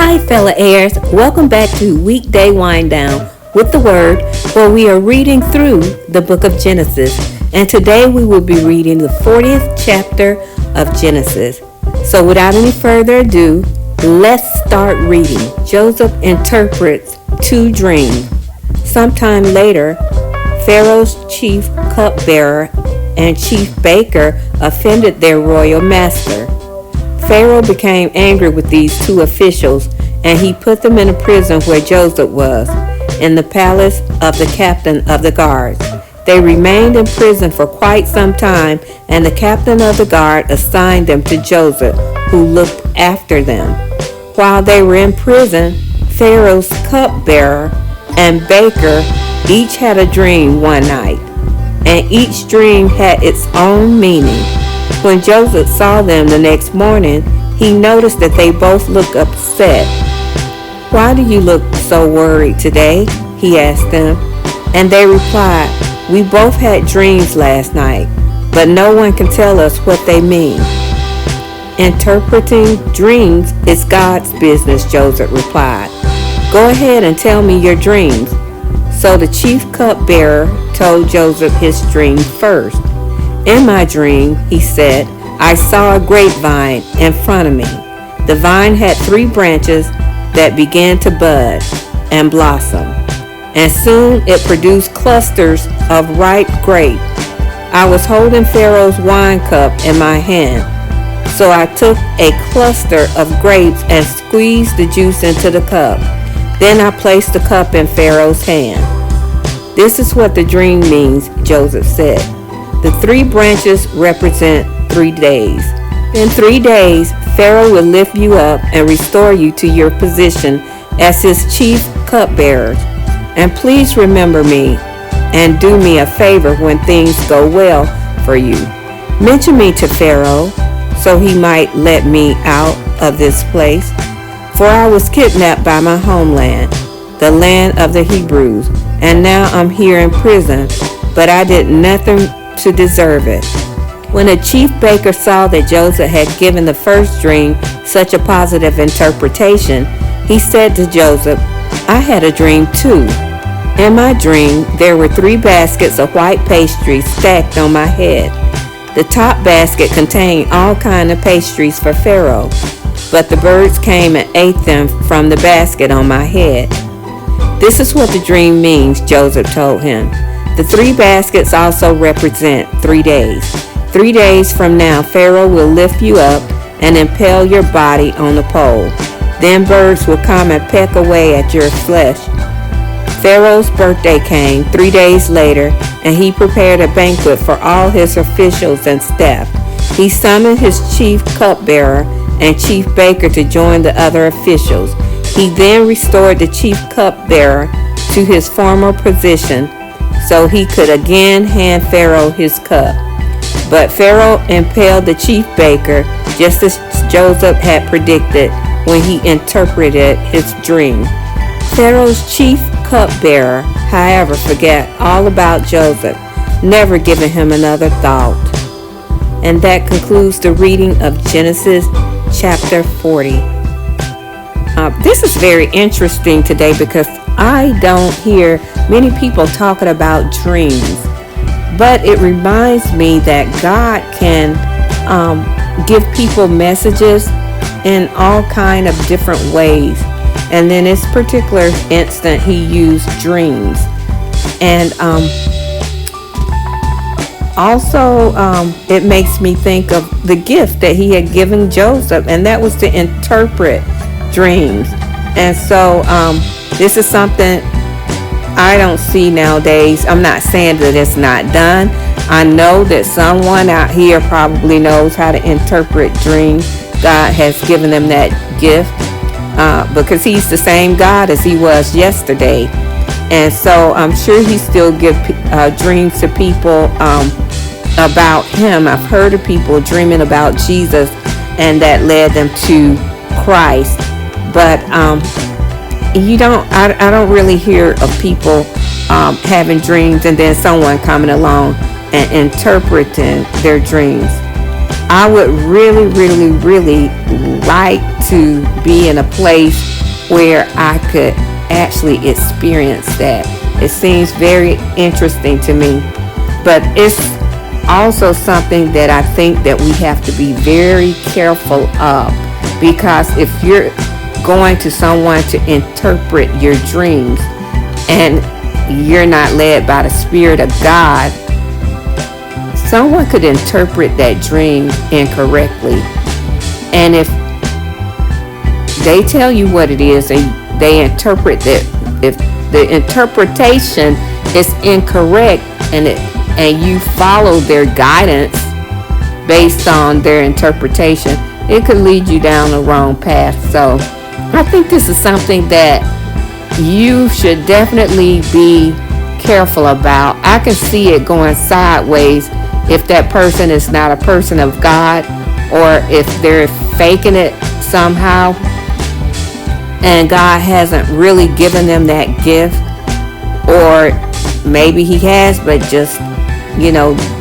Hi, fella heirs. Welcome back to Weekday Wind Down with the Word, where we are reading through the book of Genesis. And today we will be reading the 40th chapter of Genesis. So without any further ado, let's start reading. Joseph interprets two dreams. Sometime later, Pharaoh's chief cupbearer and chief baker offended their royal master. Pharaoh became angry with these two officials, and he put them in a prison where Joseph was, in the palace of the captain of the guard. They remained in prison for quite some time, and the captain of the guard assigned them to Joseph, who looked after them. While they were in prison, Pharaoh's cupbearer and baker each had a dream one night, and each dream had its own meaning. When Joseph saw them the next morning, he noticed that they both looked upset. "Why do you look so worried today?" he asked them. And they replied, "We both had dreams last night, but no one can tell us what they mean." "Interpreting dreams is God's business," Joseph replied. "Go ahead and tell me your dreams." So the chief cupbearer told Joseph his dream first. "In my dream," he said, "I saw a grapevine in front of me. The vine had 3 branches that began to bud and blossom, and soon it produced clusters of ripe grapes. I was holding Pharaoh's wine cup in my hand, so I took a cluster of grapes and squeezed the juice into the cup. Then I placed the cup in Pharaoh's hand." "This is what the dream means," Joseph said. "The 3 branches represent 3 days. In 3 days, Pharaoh will lift you up and restore you to your position as his chief cupbearer. And please remember me and do me a favor when things go well for you. Mention me to Pharaoh so he might let me out of this place. For I was kidnapped by my homeland, the land of the Hebrews, and now I'm here in prison, but I did nothing to deserve it." When the chief baker saw that Joseph had given the first dream such a positive interpretation, he said to Joseph, "I had a dream too. In my dream, there were 3 baskets of white pastry stacked on my head. The top basket contained all kinds of pastries for Pharaoh, but the birds came and ate them from the basket on my head." "This is what the dream means," Joseph told him. "The 3 baskets also represent 3 days. 3 days from now, Pharaoh will lift you up and impale your body on the pole. Then birds will come and peck away at your flesh." Pharaoh's birthday came 3 days later, and he prepared a banquet for all his officials and staff. He summoned his chief cupbearer and chief baker to join the other officials. He then restored the chief cupbearer to his former position so he could again hand Pharaoh his cup. But Pharaoh impaled the chief baker just as Joseph had predicted when he interpreted his dream. Pharaoh's chief cupbearer, however, forgot all about Joseph, never giving him another thought. And that concludes the reading of Genesis chapter 40. This is very interesting today because I don't hear many people talking about dreams, but it reminds me that God can give people messages in all kind of different ways. And in this particular instant, he used dreams. And also, it makes me think of the gift that he had given Joseph, and that was to interpret dreams. And so this is something I don't see nowadays. I'm not saying that it's not done. I know that someone out here probably knows how to interpret dreams. God has given them that gift because he's the same God as he was yesterday. And so I'm sure he still gives dreams to people about him. I've heard of people dreaming about Jesus, and that led them to Christ. But I don't really hear of people having dreams and then someone coming along and interpreting their dreams. I would really, really, really like to be in a place where I could actually experience that. It seems very interesting to me, but it's also something that I think that we have to be very careful of, because if you're going to someone to interpret your dreams and you're not led by the Spirit of God, someone could interpret that dream incorrectly. And if they tell you what it is and they interpret that, if the interpretation is incorrect and you follow their guidance based on their interpretation, it could lead you down the wrong path. So I think this is something that you should definitely be careful about. I can see it going sideways if that person is not a person of God, or if they're faking it somehow and God hasn't really given them that gift, or maybe he has, but just,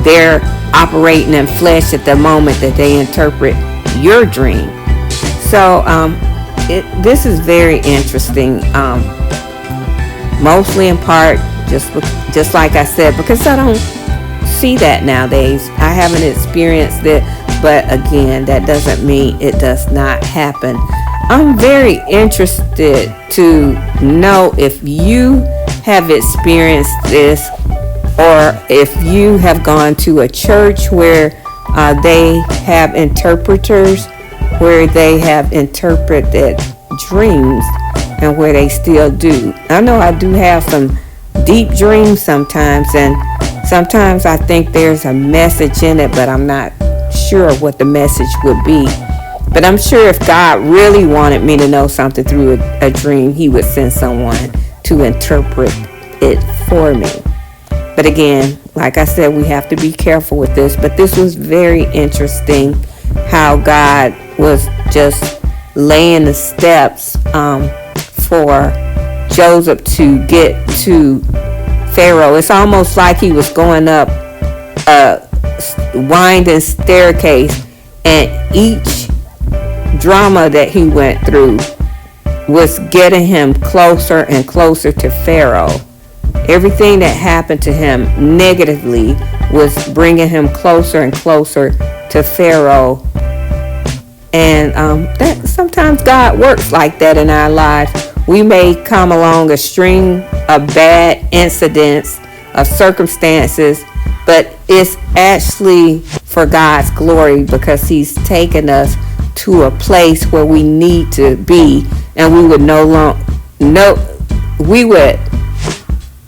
they're operating in flesh at the moment that they interpret your dream. So this is very interesting, mostly in part just like I said, because I don't see that nowadays. I haven't experienced it, but again, that doesn't mean it does not happen. I'm very interested to know if you have experienced this, or if you have gone to a church where they have interpreters, where they have interpreted dreams, and where they still do. I know I do have some deep dreams sometimes, and sometimes I think there's a message in it, but I'm not sure what the message would be. But I'm sure if God really wanted me to know something through a dream, he would send someone to interpret it for me. But again, like I said, we have to be careful with this. But this was very interesting, how God was just laying the steps for Joseph to get to Pharaoh. It's almost like he was going up a winding staircase, and each drama that he went through was getting him closer and closer to Pharaoh. Everything that happened to him negatively was bringing him closer and closer to Pharaoh. And that sometimes God works like that in our lives. We may come along a string of bad incidents, of circumstances, but it's actually for God's glory, because he's taken us to a place where we need to be, and we would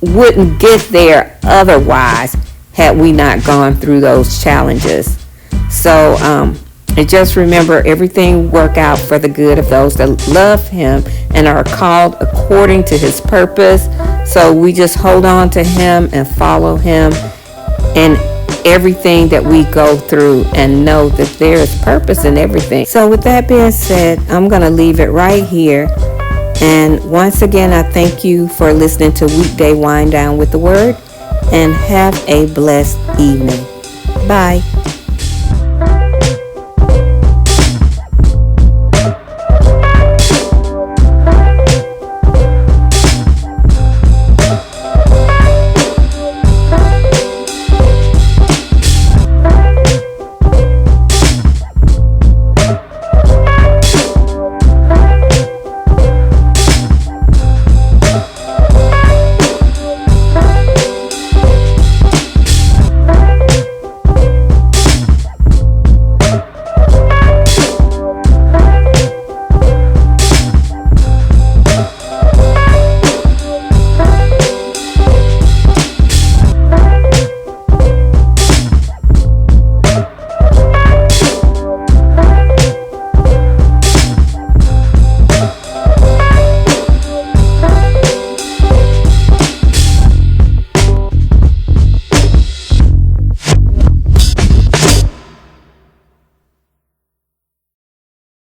wouldn't get there otherwise had we not gone through those challenges. So and just remember, everything work out for the good of those that love him and are called according to his purpose. So we just hold on to him and follow him in everything that we go through, and know that there is purpose in everything. So with that being said, I'm going to leave it right here. And once again, I thank you for listening to Weekday Wind Down with the Word, and have a blessed evening. Bye.